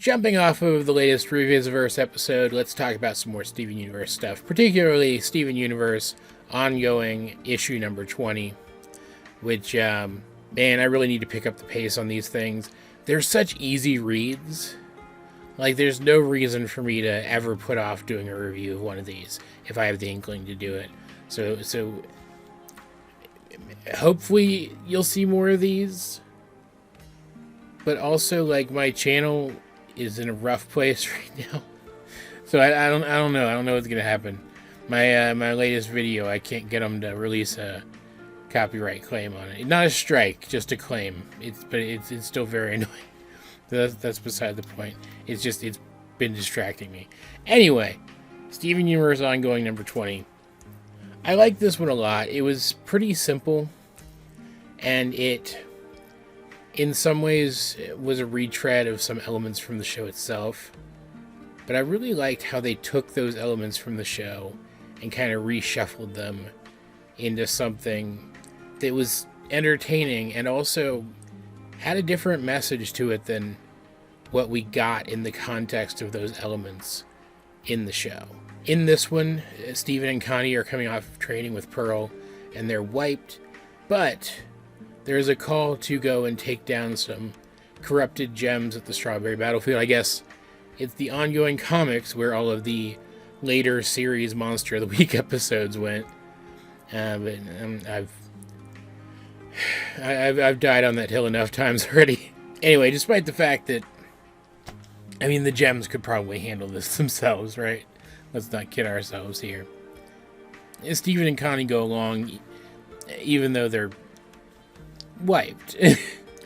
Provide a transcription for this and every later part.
jumping off of the latest Revisaverse episode, let's talk about some more Steven Universe stuff, particularly Steven Universe ongoing issue number 20, which, man, I really need to pick up the pace on these things. They're such easy reads. Like, there's no reason for me to ever put off doing a review of one of these if I have the inkling to do it. So hopefully you'll see more of these. But also, like, my channel is in a rough place right now. So I don't know. I don't know what's gonna happen. My latest video, I can't get them to release a copyright claim on it. Not a strike, just a claim. It's still very annoying. That's beside the point. It's been distracting me. Anyway, Steven Universe ongoing number 20. I like this one a lot. It was pretty simple, and it, in some ways, was a retread of some elements from the show itself. But I really liked how they took those elements from the show and kind of reshuffled them into something that was entertaining and also had a different message to it than what we got in the context of those elements in the show. In this one, Steven and Connie are coming off of training with Pearl, and they're wiped, but there's a call to go and take down some corrupted gems at the Strawberry Battlefield. I guess it's the ongoing comics where all of the later series Monster of the Week episodes went. But I've died on that hill enough times already. Anyway, despite the fact that, I mean, the gems could probably handle this themselves, right? Let's not kid ourselves here. Steven and Connie go along, even though they're wiped.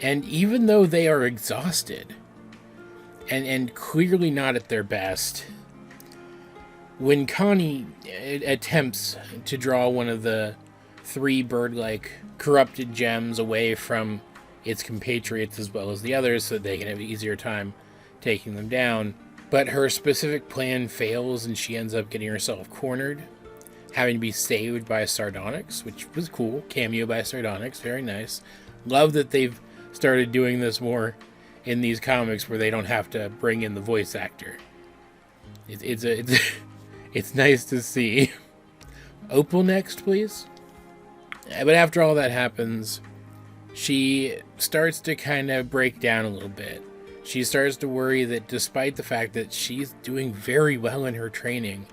And even though they are exhausted, and clearly not at their best, when Connie attempts to draw one of the 3 bird-like corrupted gems away from its compatriots as well as the others so that they can have an easier time taking them down, but her specific plan fails and she ends up getting herself cornered, having to be saved by Sardonyx, which was cool. Cameo by Sardonyx, very nice. Love that they've started doing this more in these comics where they don't have to bring in the voice actor. It's nice to see. Opal next, please. But after all that happens, she starts to kind of break down a little bit. She starts to worry that despite the fact that she's doing very well in her training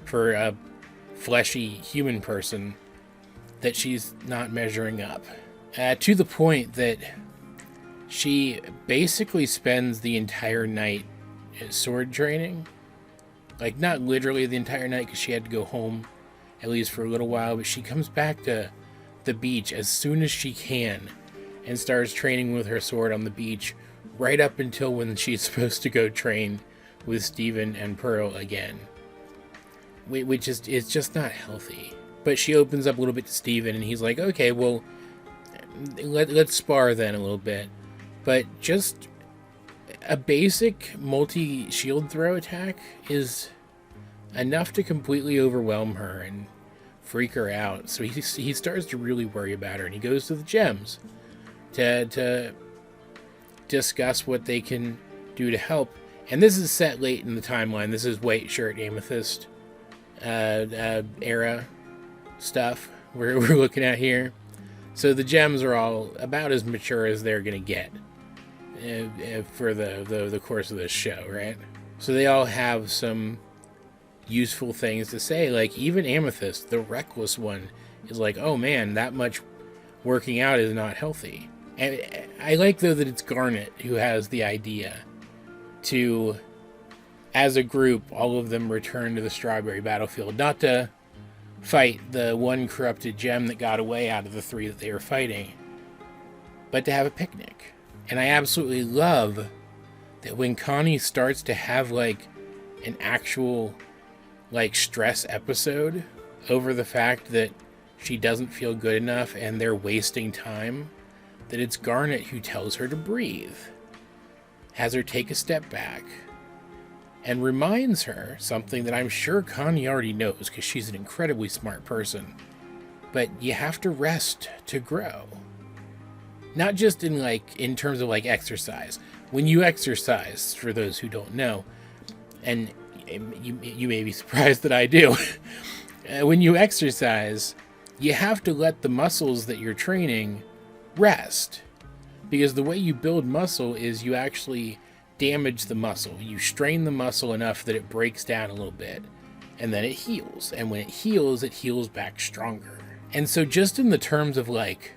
for a fleshy human person, that she's not measuring up. To the point that she basically spends the entire night sword training. Like, not literally the entire night because she had to go home, at least for a little while, but she comes back to the beach as soon as she can and starts training with her sword on the beach right up until when she's supposed to go train with Steven and Pearl again. Which is, it's just not healthy. But she opens up a little bit to Steven and he's like, okay, well, let's spar then a little bit. But just a basic multi-shield throw attack is enough to completely overwhelm her and freak her out. So he starts to really worry about her, and he goes to the gems to discuss what they can do to help. And this is set late in the timeline. This is White Shirt Amethyst era stuff we're looking at here. So the gems are all about as mature as they're going to get for the course of this show, right? So they all have some useful things to say. Like, even Amethyst, the reckless one, is like, oh man, that much working out is not healthy. And I like, though, that it's Garnet who has the idea to, as a group, all of them return to the Strawberry Battlefield, not to fight the one corrupted gem that got away out of the 3 that they were fighting, but to have a picnic. And I absolutely love that when Connie starts to have, like, an actual, like, stress episode over the fact that she doesn't feel good enough and they're wasting time, that it's Garnet who tells her to breathe, has her take a step back, and reminds her something that I'm sure Connie already knows because she's an incredibly smart person. But you have to rest to grow. Not just in terms of, like, exercise, when you exercise, for those who don't know, and you may be surprised that I do, when you exercise, you have to let the muscles that you're training rest. Because the way you build muscle is you actually damage the muscle. You strain the muscle enough that it breaks down a little bit, and then it heals. And when it heals back stronger. And so just in the terms of like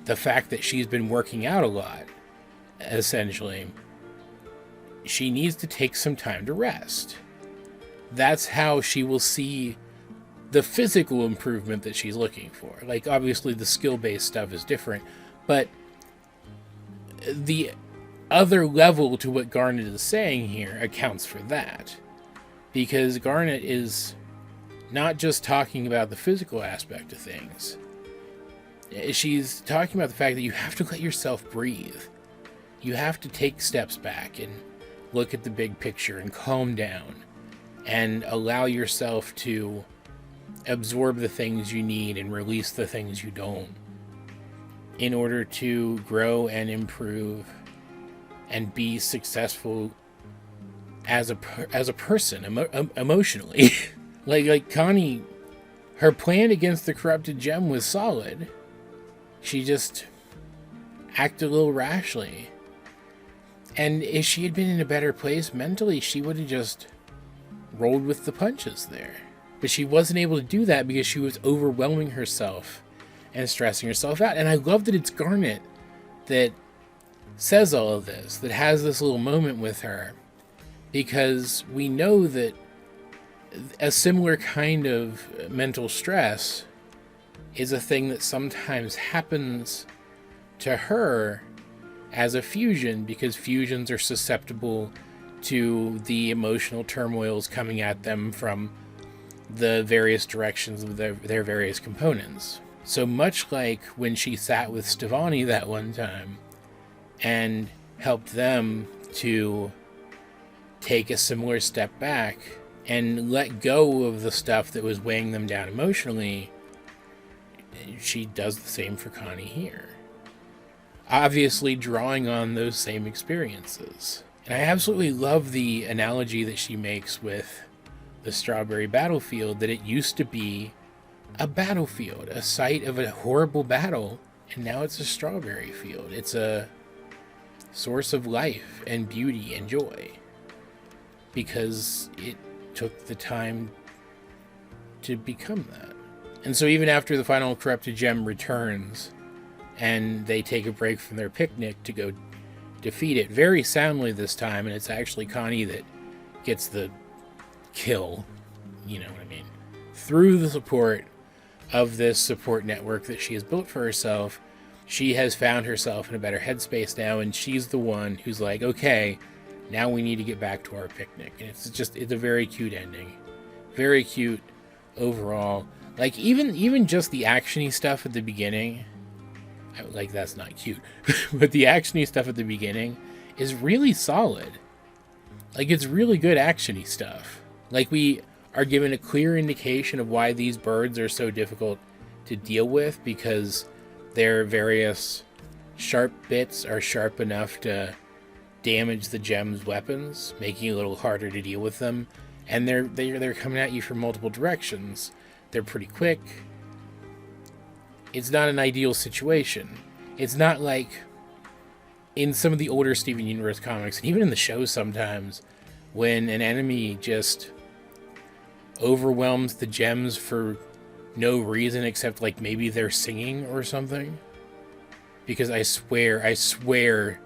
the fact that she's been working out a lot, essentially, she needs to take some time to rest. That's how she will see the physical improvement that she's looking for. Like, obviously the skill-based stuff is different, but the other level to what Garnet is saying here accounts for that. Because Garnet is not just talking about the physical aspect of things. She's talking about the fact that you have to let yourself breathe. You have to take steps back and look at the big picture and calm down and allow yourself to absorb the things you need and release the things you don't in order to grow and improve and be successful as a person emotionally. like Connie, her plan against the corrupted gem was solid. She just acted a little rashly. And if she had been in a better place mentally, she would have just rolled with the punches there. But she wasn't able to do that because she was overwhelming herself and stressing herself out. And I love that it's Garnet that says all of this, that has this little moment with her, because we know that a similar kind of mental stress is a thing that sometimes happens to her as a fusion, because fusions are susceptible to the emotional turmoils coming at them from the various directions of their various components. So much like when she sat with Stevani that one time and helped them to take a similar step back and let go of the stuff that was weighing them down emotionally, she does the same for Connie here. Obviously drawing on those same experiences. And I absolutely love the analogy that she makes with the strawberry battlefield, that it used to be a battlefield, a site of a horrible battle, and now it's a strawberry field. It's a source of life and beauty and joy, because it took the time to become that. And so even after the final corrupted gem returns, and they take a break from their picnic to go defeat it very soundly this time, and it's actually Connie that gets the kill, you know what I mean, through the support of this support network that she has built for herself. She has found herself in a better headspace now, and she's the one who's like, okay, now we need to get back to our picnic. And it's a very cute ending, very cute overall. Like, even just the action-y stuff at the beginning, like, that's not cute, but the action-y stuff at the beginning is really solid. Like, it's really good action-y stuff. Like, we are given a clear indication of why these birds are so difficult to deal with, because their various sharp bits are sharp enough to damage the gem's weapons, making it a little harder to deal with them. And they're coming at you from multiple directions. They're pretty quick. It's not an ideal situation. It's not like in some of the older Steven Universe comics, and even in the show sometimes, when an enemy just overwhelms the gems for no reason except like maybe they're singing or something. Because I swear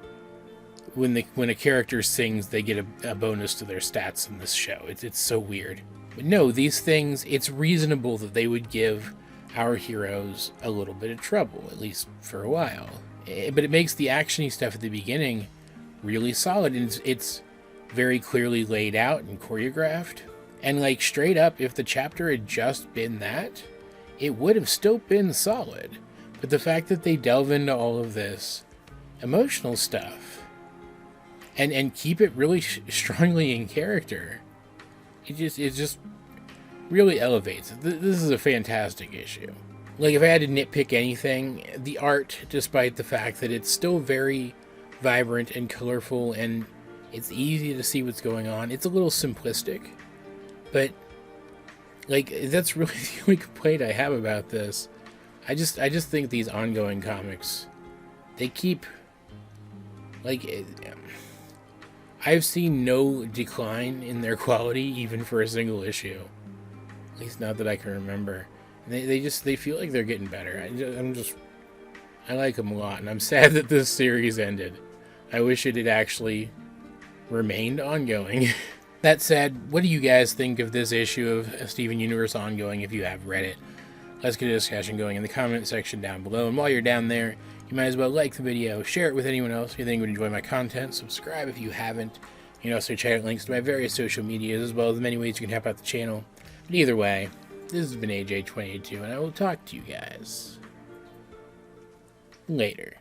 when a character sings, they get a bonus to their stats in this show. It's so weird. But no, these things, it's reasonable that they would give our heroes a little bit of trouble, at least for a while. But it makes the action-y stuff at the beginning really solid, and it's very clearly laid out and choreographed. And like, straight up, if the chapter had just been that, it would have still been solid. But the fact that they delve into all of this emotional stuff and keep it really strongly in character, it just really elevates it. This is a fantastic issue. Like, if I had to nitpick anything, the art, despite the fact that it's still very vibrant and colorful, and it's easy to see what's going on. It's a little simplistic, but like that's really the only complaint I have about this. I just think these ongoing comics, they keep I've seen no decline in their quality even for a single issue. At least not that I can remember. They feel like they're getting better. I like them a lot, and I'm sad that this series ended. I wish it had actually remained ongoing. That said, what do you guys think of this issue of Steven Universe ongoing if you have read it? Let's get a discussion going in the comment section down below. And while you're down there, you might as well like the video, share it with anyone else you think would enjoy my content, subscribe if you haven't. You can also check out links to my various social medias, as well as the many ways you can help out the channel. But either way, this has been AJ2082, and I will talk to you guys later.